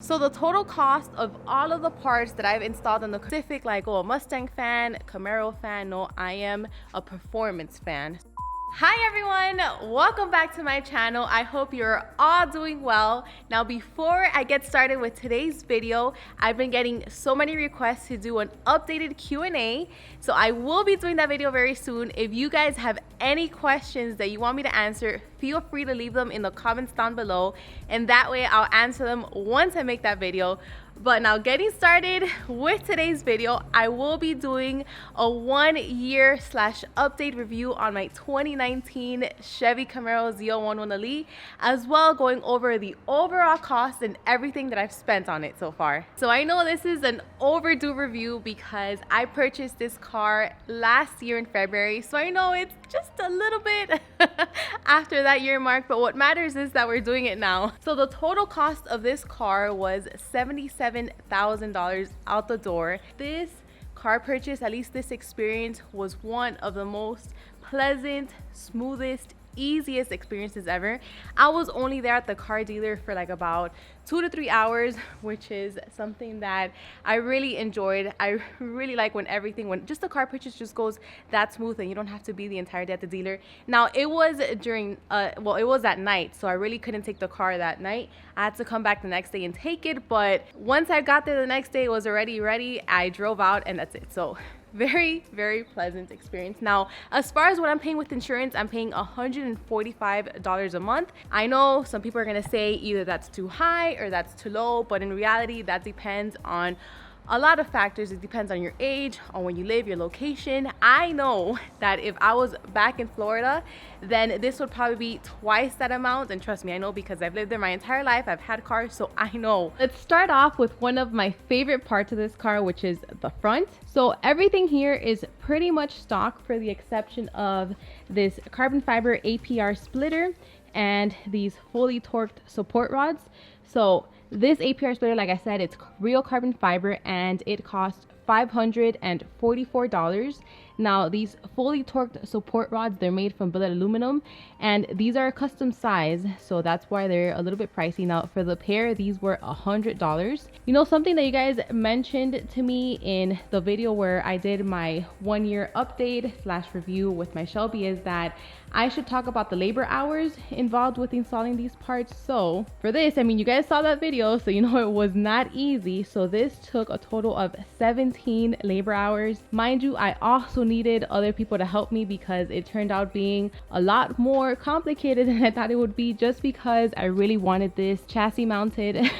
So the total cost of all of the parts that I've installed in the Pacific, like a Mustang fan, Camaro fan, no, I am a performance fan. Hi everyone, welcome back to my channel. I hope you're all doing well. Now before I get started with today's video, I've been getting so many requests to do an updated Q&A, so I will be doing that video very soon. If you guys have any questions that you want me to answer, feel free to leave them in the comments down below, and that way I'll answer them once I make that video. But now getting started with today's video, I will be doing a 1 year / update review on my 2019 Chevy Camaro ZL1 1LE, as well going over the overall cost and everything that I've spent on it so far. So I know this is an overdue review because I purchased this car last year in February, so I know it's just a little bit after that year mark, but what matters is that we're doing it now. So the total cost of this car was $77,000 out the door. This car purchase, at least this experience, was one of the most pleasant, smoothest, easiest experiences ever. I was only there at the car dealer for like about 2 to 3 hours, which is something that I really enjoyed. I really like when just the car purchase just goes that smooth and you don't have to be the entire day at the dealer. Now it was during it was at night, so I really couldn't take the car that night. I had to come back the next day and take it, but once I got there the next day, it was already ready. I drove out and that's it. So very, very pleasant experience. Now, as far as what I'm paying with insurance, I'm paying $145 a month. I know some people are gonna say either that's too high or that's too low, but in reality, that depends on a lot of factors. It depends on your age, on where you live, your location. I know that if I was back in Florida, then this would probably be twice that amount. And trust me, I know because I've lived there my entire life. I've had cars, so I know. Let's start off with one of my favorite parts of this car, which is the front. So everything here is pretty much stock for the exception of this carbon fiber APR splitter and these fully torqued support rods. So this APR splitter, like I said, it's real carbon fiber and it costs $544. Now these fully torqued support rods, they're made from billet aluminum and these are a custom size, so that's why they're a little bit pricey. Now for the pair, these were $100. You know, something that you guys mentioned to me in the video where I did my 1 year update / review with my Shelby is that I should talk about the labor hours involved with installing these parts. So for this, I mean, you guys saw that video, so you know it was not easy. So this took a total of 17 labor hours. Mind you, I also needed other people to help me because it turned out being a lot more complicated than I thought it would be, just because I really wanted this chassis mounted.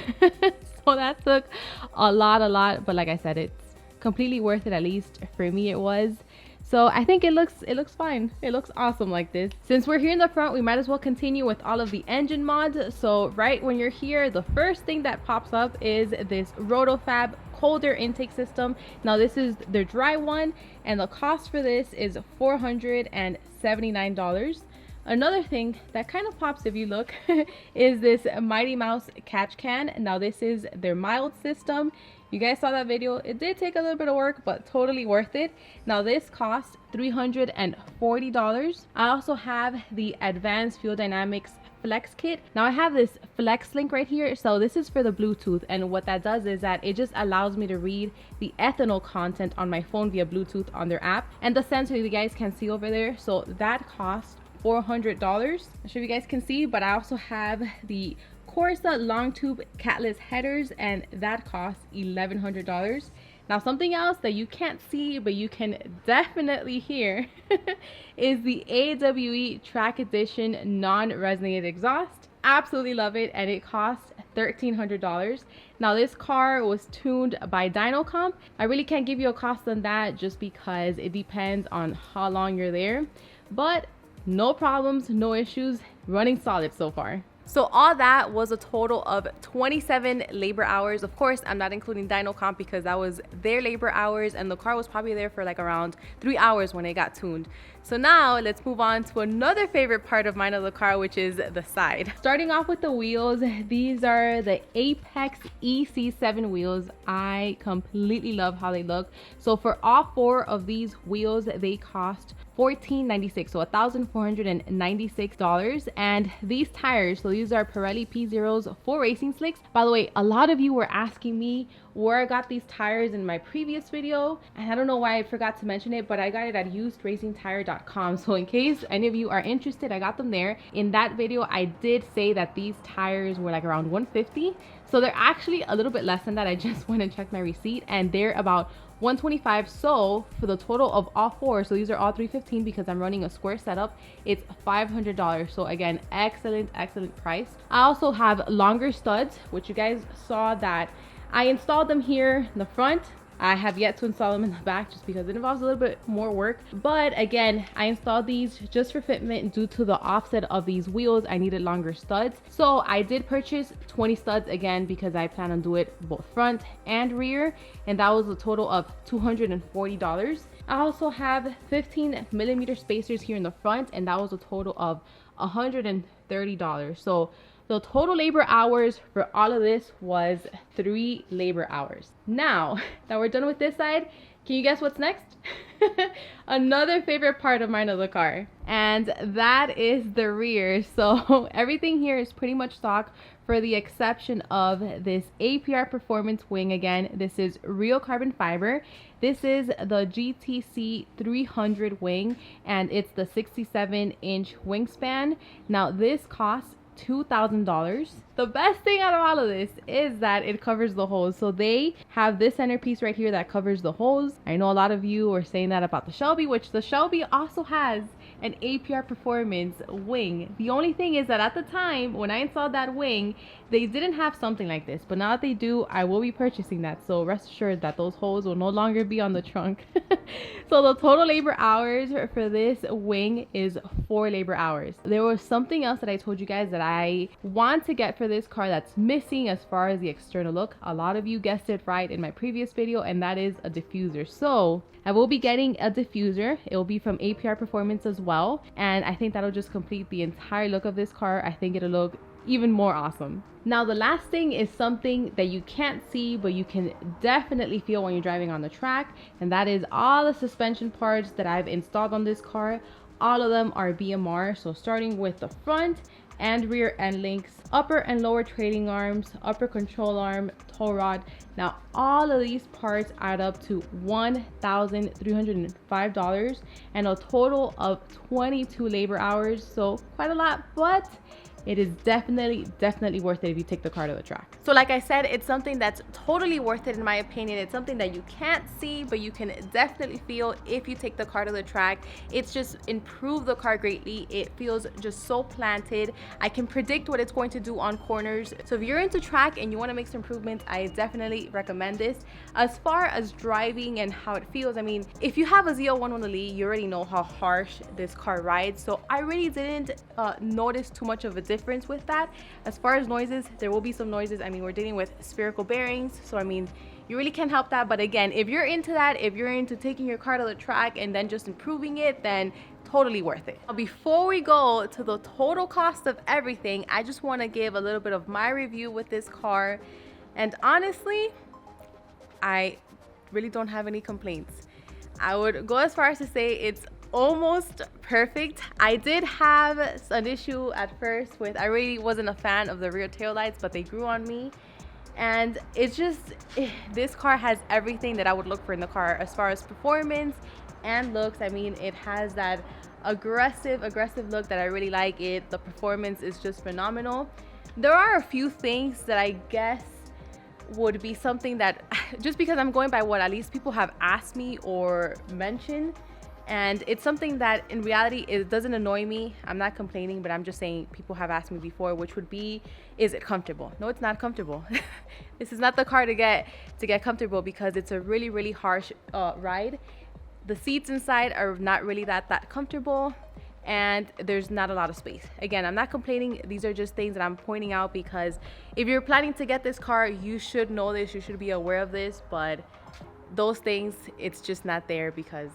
So that took a lot, but like I said, it's completely worth it. At least for me it was. So I think it looks fine. It looks awesome like this. Since we're here in the front, we might as well continue with all of the engine mods. So right when you're here, the first thing that pops up is this RotoFab cold air intake system. Now this is their dry one and the cost for this is $479. Another thing that kind of pops if you look is this Mighty Mouse catch can. Now this is their mild system. You guys saw that video. It did take a little bit of work, but totally worth it. Now this costs $340. I also have the Advanced Fuel Dynamics Flex Kit. Now I have this Flex link right here. So this is for the Bluetooth, and what that does is that it just allows me to read the ethanol content on my phone via Bluetooth on their app, and the sensor you guys can see over there. So that costs $400. I'm sure you guys can see, but I also have the Corsa long tube catless headers and that costs $1,100. Now something else that you can't see but you can definitely hear is the AWE Track Edition non-resonated exhaust. Absolutely love it, and it costs $1,300. Now this car was tuned by DynoComp. I really can't give you a cost on that just because it depends on how long you're there, but no problems, no issues, running solid so far. So all that was a total of 27 labor hours. Of course, I'm not including DynoComp because that was their labor hours, and the car was probably there for like around 3 hours when it got tuned. So now let's move on to another favorite part of mine of the car, which is the side. Starting off with the wheels, these are the Apex EC7 wheels. I completely love how they look. So for all 4 of these wheels, they cost $1,496, so $1,496. And these tires, so these are Pirelli P0s for racing slicks. By the way, a lot of you were asking me where I got these tires in my previous video, and I don't know why I forgot to mention it, but I got it at usedracingtire.com. so in case any of you are interested, I got them there. In that video I did say that these tires were like around $150, so they're actually a little bit less than that. I just went and checked my receipt and they're about $125. So for the total of all 4, so these are all $315 because I'm running a square setup, it's $500. So again, excellent price. I also have longer studs, which you guys saw that I installed them here in the front. I have yet to install them in the back just because it involves a little bit more work. But again, I installed these just for fitment due to the offset of these wheels. I needed longer studs. So I did purchase 20 studs again because I plan on doing it both front and rear. And that was a total of $240. I also have 15mm spacers here in the front, and that was a total of $130. So the total labor hours for all of this was 3 labor hours. Now that we're done with this side, can you guess what's next? Another favorite part of mine of the car, and that is the rear. So everything here is pretty much stock for the exception of this APR Performance wing. Again, this is real carbon fiber. This is the GTC 300 wing, and it's the 67-inch wingspan. Now this costs $2,000. The best thing out of all of this is that it covers the holes. So they have this centerpiece right here that covers the holes. I know a lot of you are saying that about the Shelby, which the Shelby also has an APR Performance wing. The only thing is that at the time when I installed that wing, they didn't have something like this, but now that they do, I will be purchasing that. So rest assured that those holes will no longer be on the trunk. So the total labor hours for this wing is 4 labor hours. There was something else that I told you guys that I want to get for this car that's missing as far as the external look. A lot of you guessed it right in my previous video, and that is a diffuser. So I will be getting a diffuser. It will be from APR Performance as well, and I think that'll just complete the entire look of this car. I think it'll look even more awesome. Now the last thing is something that you can't see but you can definitely feel when you're driving on the track, and that is all the suspension parts that I've installed on this car. All of them are BMR. So starting with the front and rear end links, upper and lower trailing arms, upper control arm, tow rod. Now all of these parts add up to $1,305 and a total of 22 labor hours. So quite a lot, but it is definitely worth it if you take the car to the track. So like I said, it's something that's totally worth it in my opinion. It's something that you can't see but you can definitely feel if you take the car to the track. It's just improved the car greatly. It feels just so planted. I can predict what it's going to do on corners. So if you're into track and you want to make some improvements, I definitely recommend this. As far as driving and how it feels, I mean, if you have a ZL1 1LE, you already know how harsh this car rides. So I really didn't notice too much of a difference with that. As far as noises, there will be some noises. I mean, we're dealing with spherical bearings, so I mean, you really can't help that. But again, if you're into that, if you're into taking your car to the track and then just improving it, then totally worth it. Now, before we go to the total cost of everything, I just want to give a little bit of my review with this car, and honestly, I really don't have any complaints. I would go as far as to say it's almost perfect. I did have an issue at first with, I really wasn't a fan of the rear tail lights, but they grew on me, and it's just, this car has everything that I would look for in the car as far as performance and looks. I mean, it has that aggressive look that I really like. It, the performance is just phenomenal. There are a few things that I guess would be something that, just because I'm going by what at least people have asked me or mentioned, and it's something that in reality it doesn't annoy me. I'm not complaining, but I'm just saying people have asked me before, which would be, is it comfortable? No, it's not comfortable. This is not the car to get comfortable because it's a really harsh ride. The seats inside are not really that comfortable, and there's not a lot of space. Again, I'm not complaining. These are just things that I'm pointing out because if you're planning to get this car, you should know this, you should be aware of this, but those things, it's just not there because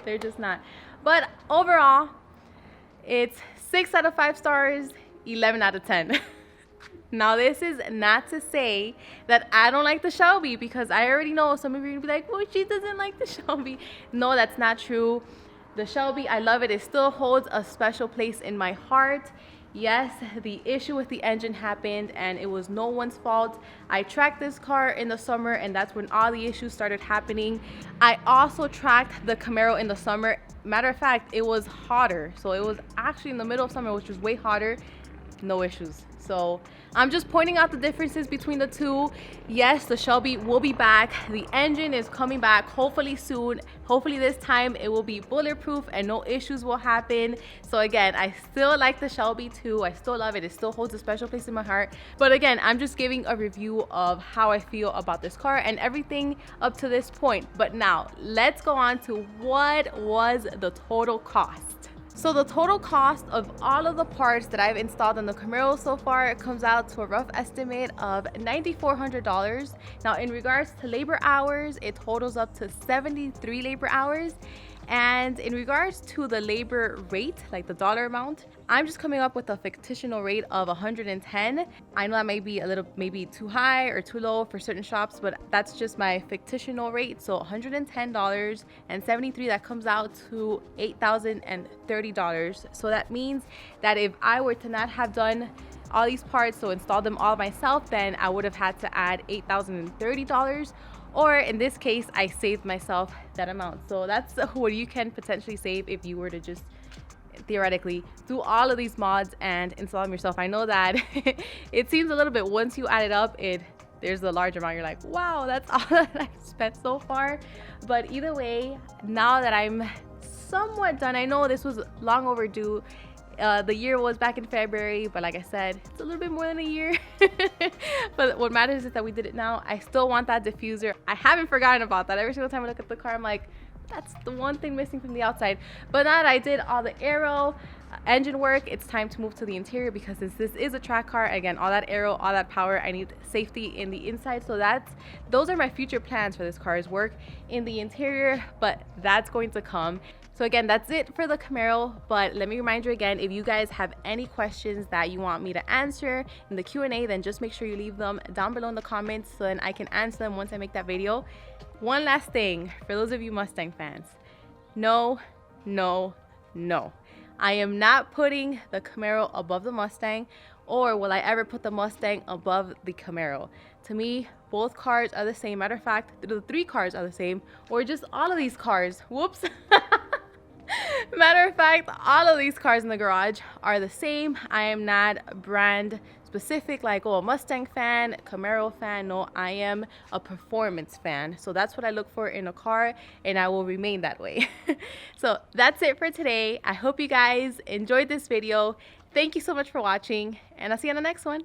they're just not. But overall, it's 6 out of 5 stars, 11 out of 10. Now, this is not to say that I don't like the Shelby, because I already know some of you are gonna be like, well, she doesn't like the Shelby. No, that's not true. The Shelby, I love it. It still holds a special place in my heart. Yes, the issue with the engine happened and it was no one's fault. I tracked this car in the summer and that's when all the issues started happening. I also tracked the Camaro in the summer. Matter of fact, it was hotter. So it was actually in the middle of summer, which was way hotter. No issues. So I'm just pointing out the differences between the two. Yes, the Shelby will be back. The engine is coming back hopefully soon. Hopefully this time it will be bulletproof and no issues will happen. So again, I still like the Shelby too. I still love it. It still holds a special place in my heart. But again, I'm just giving a review of how I feel about this car and everything up to this point. But now let's go on to what was the total cost. So the total cost of all of the parts that I've installed on the Camaro so far comes out to a rough estimate of $9,400. Now, in regards to labor hours, it totals up to 73 labor hours. And in regards to the labor rate, like the dollar amount, I'm just coming up with a fictional rate of 110. I know that may be a little, maybe too high or too low for certain shops, but that's just my fictional rate. So $110 and 73, that comes out to $8,030. So that means that if I were to not have done all these parts, so installed them all myself, then I would have had to add $8,030. Or in this case, I saved myself that amount. So that's what you can potentially save if you were to just theoretically do all of these mods and install them yourself. I know that it seems a little bit, once you add it up, there's a large amount. You're like, wow, that's all that I've spent so far. But either way, now that I'm somewhat done, I know this was long overdue. The year was back in February, but like I said, it's a little bit more than a year. But what matters is that we did it now. I still want that diffuser. I haven't forgotten about that. Every single time I look at the car, I'm like, that's the one thing missing from the outside. But now that I did all the aero engine work, it's time to move to the interior, because this is a track car. Again, all that aero, all that power, I need safety in the inside. So those are my future plans for this car, is work in the interior, but that's going to come. So again, that's it for the Camaro, but let me remind you again, if you guys have any questions that you want me to answer in the Q&A, then just make sure you leave them down below in the comments so then I can answer them once I make that video. One last thing, for those of you Mustang fans, no, no, no. I am not putting the Camaro above the Mustang, or will I ever put the Mustang above the Camaro. To me, both cars are the same. Matter of fact, the 3 cars are the same, or just all of these cars. Whoops. Matter of fact, all of these cars in the garage are the same. I am not brand specific, like, oh, a Mustang fan, Camaro fan. No, I am a performance fan. So that's what I look for in a car, and I will remain that way. So that's it for today. I hope you guys enjoyed this video. Thank you so much for watching, and I'll see you on the next one.